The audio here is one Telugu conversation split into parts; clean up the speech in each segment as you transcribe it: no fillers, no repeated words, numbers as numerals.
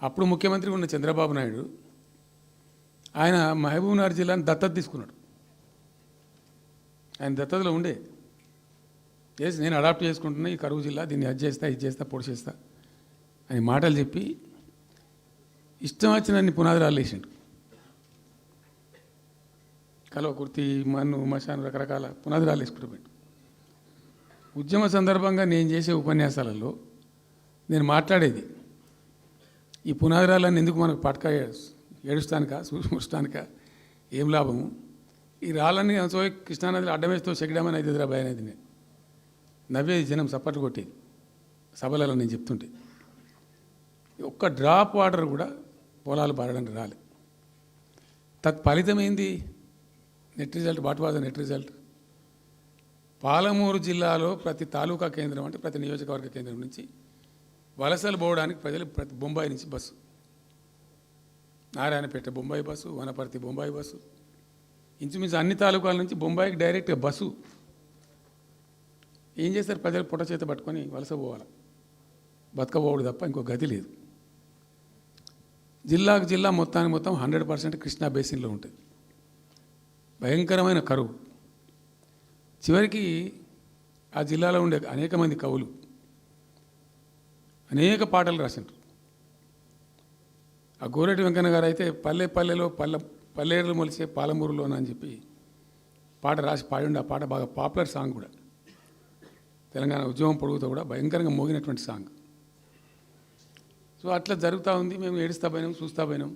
అప్పుడు ముఖ్యమంత్రి ఉన్న చంద్రబాబు నాయుడు ఆయన మహబూబ్నగర్ జిల్లాను దత్తత తీసుకున్నాడు. ఆయన దత్తతలో ఉండే చేసి నేను అడాప్ట్ చేసుకుంటున్నా ఈ కరువు జిల్లా, దీన్ని అది చేస్తా ఇది చేస్తా పొడి చేస్తా అని మాటలు చెప్పి ఇష్టం వచ్చినన్ని పునాదురాలు వేసిండు. కలవ కుర్తి మన్ను మశాను రకరకాల పునాదురాలు వేసుకుంటూ ఉద్యమ సందర్భంగా నేను చేసే ఉపన్యాసాలలో నేను మాట్లాడేది ఈ పునాదురాలన్నీ ఎందుకు మనకు పట్క ఏడుస్తానిక చూస్తానిక ఏం లాభము, ఈ రాళ్ళని కృష్ణానదిలో అడ్డమేస్తూ చెక్కడమని అయితే భయ అనేది నేను నవ్వేది, జనం సప్పట్లు కొట్టేది సభలలో నేను చెప్తుంటే. ఒక్క డ్రాప్ వాటర్ కూడా పొలాలు పారడానికి రాలే. తత్ఫలితమైంది net result. What was the net result? Palamuru జిల్లాలో ప్రతి తాలూకా కేంద్రం అంటే ప్రతి నియోజకవర్గ కేంద్రం నుంచి వలసలు పోవడానికి ప్రజలు ప్రతి బొంబాయి నుంచి bus, Narayanpet Bombay bus, Wanaparthy Bombay bus, ఇంచుమించు అన్ని తాలూకాల నుంచి బొంబాయికి డైరెక్ట్గా బస్సు. ఏం చేస్తారు? ప్రజలు పుట్ట చేత పట్టుకొని వలస పోవాలి, బతకపోవడు తప్ప ఇంకో గతి లేదు. జిల్లాకు జిల్లా మొత్తానికి మొత్తం 100% కృష్ణా బేసిన్లో ఉంటుంది. భయంకరమైన కరువు. చివరికి ఆ జిల్లాలో ఉండే అనేక మంది కవులు అనేక పాటలు రాసిండ్రు. ఆ గోరెటి వెంకన్న గారు అయితే పల్లె పల్లెలో పల్లెర్లు మొలిసే పాలమూరులోన అని చెప్పి పాట రాసి పాడిండు. ఆ పాట బాగా పాపులర్ సాంగ్ కూడా, తెలంగాణ ఉద్యమం పొడుగుతో కూడా భయంకరంగా మోగినటువంటి సాంగ్. సో అట్లా జరుగుతూ ఉంది. మేము ఏడుస్తా పోయినాం, చూస్తూ పోయినాం.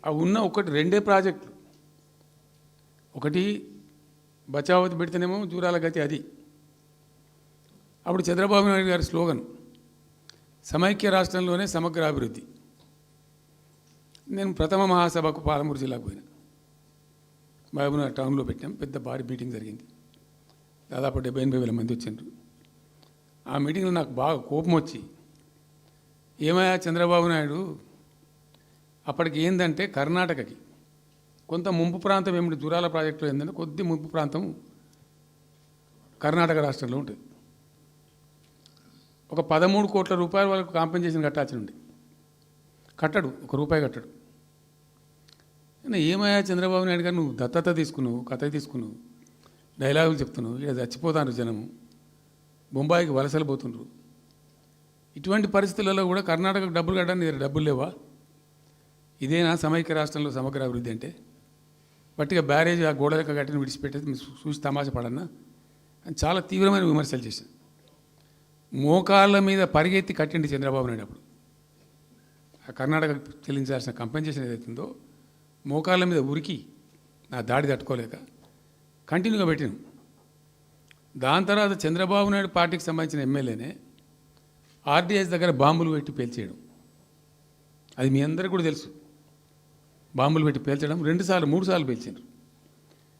అవి ఉన్న రెండే ప్రాజెక్టులు. ఒకటి బచావతి పెడితేనేమో జూరాల గతి అది. అప్పుడు చంద్రబాబు నాయుడు గారి స్లోగన్ సమైక్య రాష్ట్రంలోనే సమగ్ర అభివృద్ధి. నేను ప్రథమ మహాసభకు పాలమూరు జిల్లాకు పోయినా, మహబూబ్నగర్ టౌన్లో పెట్టాం. పెద్ద భారీ మీటింగ్ జరిగింది. దాదాపు 70,000 మంది వచ్చిండ్రు. ఆ మీటింగ్లో నాకు బాగా కోపం వచ్చి, ఏమయ్యా చంద్రబాబు నాయుడు, అప్పటికి ఏంటంటే కర్ణాటకకి కొంత ముంపు ప్రాంతం ఏమిటి దూరాల ప్రాజెక్టులో ఏంటంటే కొద్ది ముంపు ప్రాంతం కర్ణాటక రాష్ట్రంలో ఉంటుంది. ఒక 13 కోట్ల రూపాయల వరకు కాంపెన్సేషన్ కట్టాల్సి ఉండి కట్టడు, ₹1 కట్టడు. ఏమయ్యా చంద్రబాబు నాయుడు గారు, నువ్వు దత్తత తీసుకున్నావు, కథ తీసుకున్నావు, డైలాగులు చెప్తున్నావు, ఇక్కడ చచ్చిపోతాను జనము, బొంబాయికి వలసలు పోతుండ్రు. ఇటువంటి పరిస్థితులలో కూడా కర్ణాటకకు డబ్బులు కట్టడానికి డబ్బులు లేవా? ఇదేనా సమైక్య రాష్ట్రంలో సమగ్ర అభివృద్ధి అంటే? బట్టిగా బ్యారేజ్ ఆ గోడలక కట్టిన విడిచిపెట్టేది మీరు చూసి తమాషా పడన్నా అని చాలా తీవ్రమైన విమర్శలు చేశాను. మోకాళ్ళ మీద పరిగెత్తి కట్టిండి చంద్రబాబు నాయుడు. అప్పుడు ఆ కర్ణాటక చెల్లించాల్సిన కంపెన్సేషన్ ఏదైతుందో మోకాళ్ళ మీద ఉరికి నా దాడి తట్టుకోలేక కంటిన్యూగా పెట్టినాం. దాని తర్వాత చంద్రబాబు నాయుడు పార్టీకి సంబంధించిన ఎమ్మెల్యేనే ఆర్డీఎస్ దగ్గర బాంబులు పెట్టి పేల్చేయడం, అది మీ అందరికీ కూడా తెలుసు. బాంబులు పెట్టి పేల్చడం 2 సార్లు 3 సార్లు పేల్చారు.